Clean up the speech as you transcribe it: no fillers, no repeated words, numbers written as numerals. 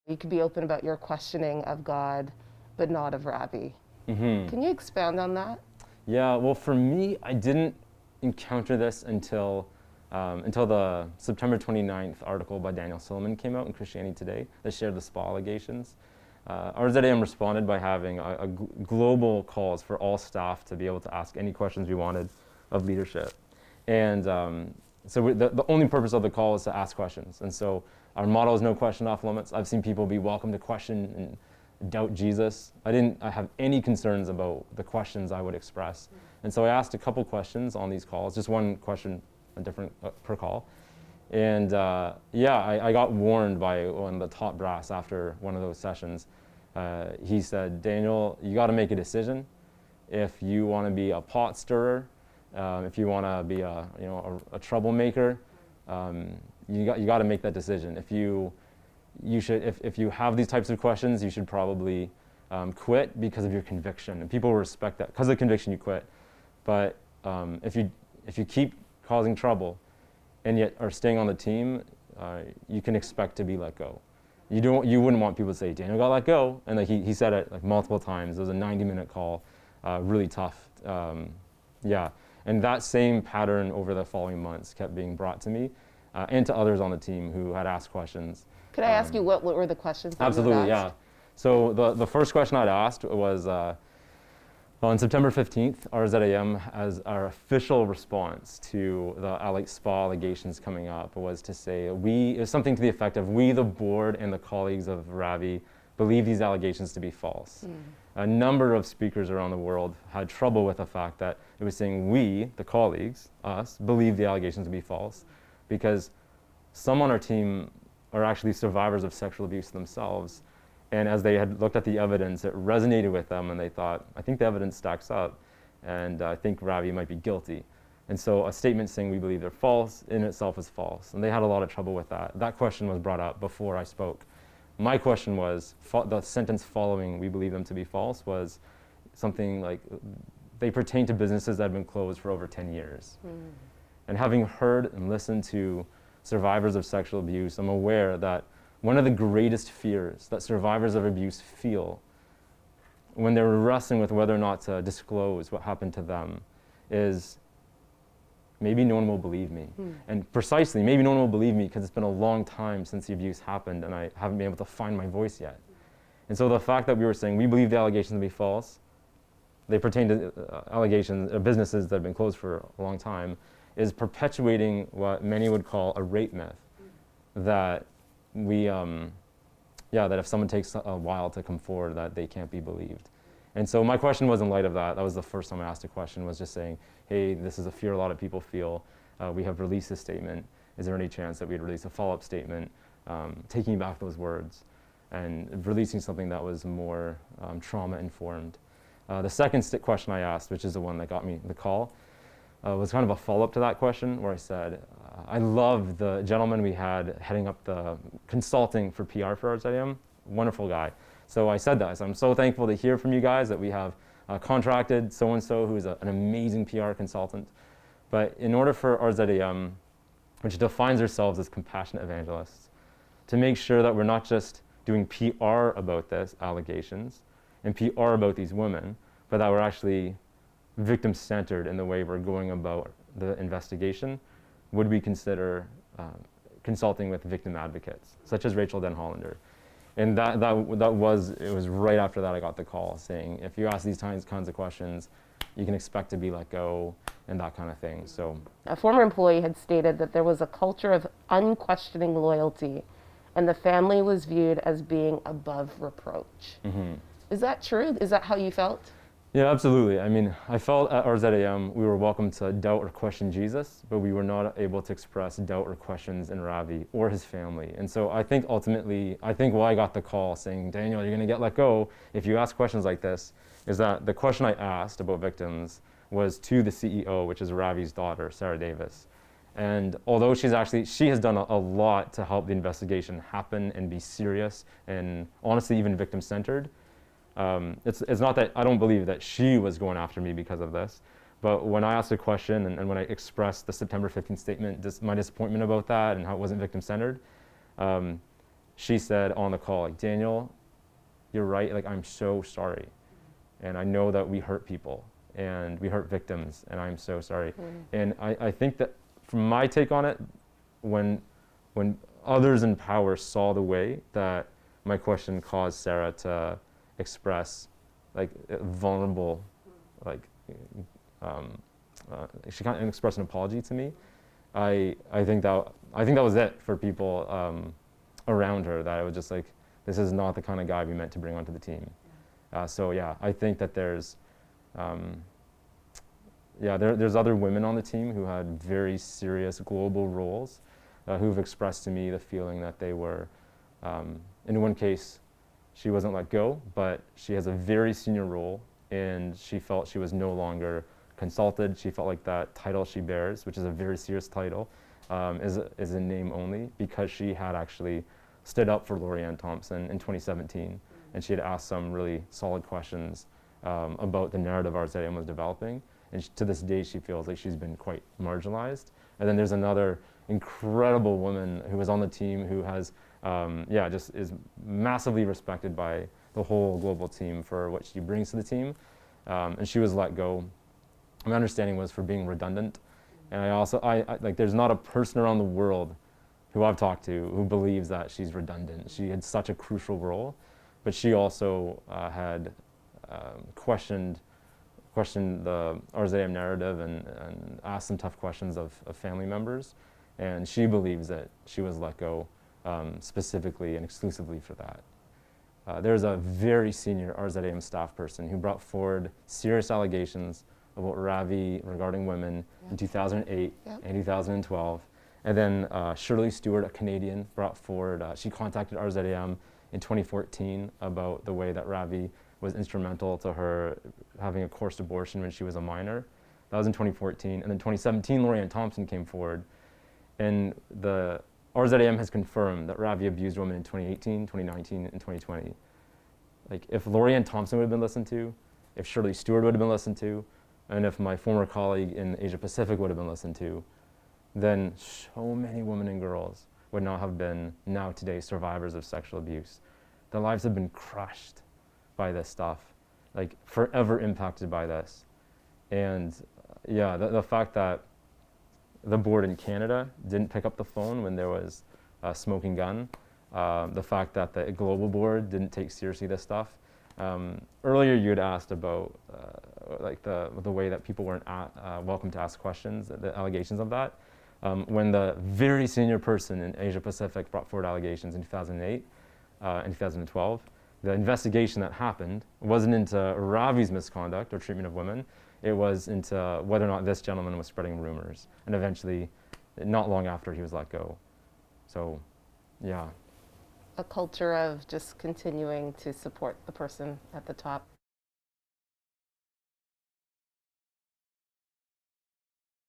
You could be open about your questioning of God, but not of Ravi. Can you expound on that? Yeah, well, for me, I didn't encounter this until the September 29th article by Daniel Silliman came out in Christianity Today that shared the spa allegations. RZIM responded by having a global calls for all staff to be able to ask any questions we wanted of leadership. And the only purpose of the call is to ask questions. And so our motto is no question off limits. I've seen people be welcome to question and doubt Jesus. I have any concerns about the questions I would express. And so I asked a couple questions on these calls, just one question, a different per call. And I got warned by one of the top brass after one of those sessions. He said, Daniel, you got to make a decision. If you want to be a pot stirrer, if you want to be a troublemaker, you got to make that decision. If you have these types of questions, you should probably quit because of your conviction, and people will respect that. Because of conviction, you quit. But if you keep causing trouble, and yet are staying on the team, you can expect to be let go. You wouldn't want people to say, Daniel got let go, and he said it like multiple times. It was a 90-minute call, really tough. And that same pattern over the following months kept being brought to me and to others on the team who had asked questions. Could I ask you what were the questions that Absolutely, you had asked? yeah. So the first question I'd asked was, on September 15th, RZIM, as our official response to the spa allegations coming up, was to say, it was something to the effect of, we, the board, and the colleagues of Ravi, believe these allegations to be false. A number of speakers around the world had trouble with the fact that it was saying we, the colleagues, us, believe the allegations to be false, because some on our team are actually survivors of sexual abuse themselves. And as they had looked at the evidence, it resonated with them, and they thought, I think the evidence stacks up, and I think Ravi might be guilty. And so a statement saying we believe they're false in itself is false. And they had a lot of trouble with that. That question was brought up before I spoke. My question was, the sentence following we believe them to be false was something like, they pertain to businesses that have been closed for over 10 years. And having heard and listened to survivors of sexual abuse, I'm aware that one of the greatest fears that survivors of abuse feel when they're wrestling with whether or not to disclose what happened to them is, maybe no one will believe me. And precisely, maybe no one will believe me because it's been a long time since the abuse happened and I haven't been able to find my voice yet. And so the fact that we were saying we believe the allegations to be false, they pertain to allegations of businesses that have been closed for a long time, is perpetuating what many would call a rape myth, that that if someone takes a while to come forward, that they can't be believed. And so my question was in light of that. That was the first time I asked a question, was just saying, hey, this is a fear a lot of people feel. We have released this statement. Is there any chance that we'd release a follow-up statement, taking back those words and releasing something that was more trauma-informed? The second question I asked, which is the one that got me the call, was kind of a follow-up to that question, where I said, I love the gentleman we had heading up the consulting for PR for RZIM, wonderful guy. So I said that. I said, I'm so thankful to hear from you guys that we have contracted so-and-so who's an amazing PR consultant. But in order for RZIM, which defines ourselves as compassionate evangelists, to make sure that we're not just doing PR about this allegations and PR about these women, but that we're actually victim-centered in the way we're going about the investigation, would we consider consulting with victim advocates, such as Rachel Den Hollander? And it was right after that I got the call saying, if you ask these kinds of questions, you can expect to be let go and that kind of thing. So a former employee had stated that there was a culture of unquestioning loyalty and the family was viewed as being above reproach. Is that true? Is that how you felt? Yeah, absolutely. I mean, I felt at RZIM we were welcome to doubt or question Jesus, but we were not able to express doubt or questions in Ravi or his family. And so I think ultimately, why I got the call saying, Daniel, you're going to get let go if you ask questions like this, is that the question I asked about victims was to the CEO, which is Ravi's daughter, Sarah Davis. And although she has done a lot to help the investigation happen and be serious and honestly even victim-centered, it's not that I don't believe that she was going after me because of this, but when I asked a question and when I expressed the September 15th statement, my disappointment about that and how it wasn't victim-centered, she said on the call, like, Daniel, you're right, like, I'm so sorry. And I know that we hurt people and we hurt victims, and I'm so sorry. And I think that from my take on it, when others in power saw the way that my question caused Sarah to express like vulnerable, like she can't express an apology to me. I think that was it for people around her. That it was just like, this is not the kind of guy we meant to bring onto the team. So yeah, I think that there's there's other women on the team who had very serious global roles, who've expressed to me the feeling that they were, in one case, she wasn't let go, but she has a very senior role, and she felt she was no longer consulted. She felt like that title she bears, which is a very serious title, is in name only, because she had actually stood up for Lori-Ann Thompson in 2017, and she had asked some really solid questions about the narrative RZIM was developing. And to this day, she feels like she's been quite marginalized. And then there's another incredible woman who was on the team who has, just is massively respected by the whole global team for what she brings to the team. And she was let go. My understanding was for being redundant. And I like, there's not a person around the world who I've talked to who believes that she's redundant. She had such a crucial role, but she also had questioned the RZIM narrative and asked some tough questions of family members. And she believes that she was let go specifically and exclusively for that. There's a very senior RZIM staff person who brought forward serious allegations about Ravi regarding women in 2008 and 2012. And then Shirley Stewart, a Canadian, brought forward, she contacted RZIM in 2014 about the way that Ravi was instrumental to her having a forced abortion when she was a minor. That was in 2014. And then 2017, Lori-Ann Thompson came forward. And the RZIM has confirmed that Ravi abused women in 2018, 2019, and 2020. Like, if Lori-Ann Thompson would have been listened to, if Shirley Stewart would have been listened to, and if my former colleague in Asia Pacific would have been listened to, then so many women and girls would not have been now today survivors of sexual abuse. Their lives have been crushed by this stuff, like forever impacted by this. And the fact that the board in Canada didn't pick up the phone when there was a smoking gun, the fact that the global board didn't take seriously this stuff. Earlier you had asked about like the way that people weren't welcome to ask questions, the allegations of that. When the very senior person in Asia Pacific brought forward allegations in 2008 and 2012, the investigation that happened wasn't into Ravi's misconduct or treatment of women. It was into whether or not this gentleman was spreading rumors. And eventually, not long after, he was let go. So, yeah. A culture of just continuing to support the person at the top.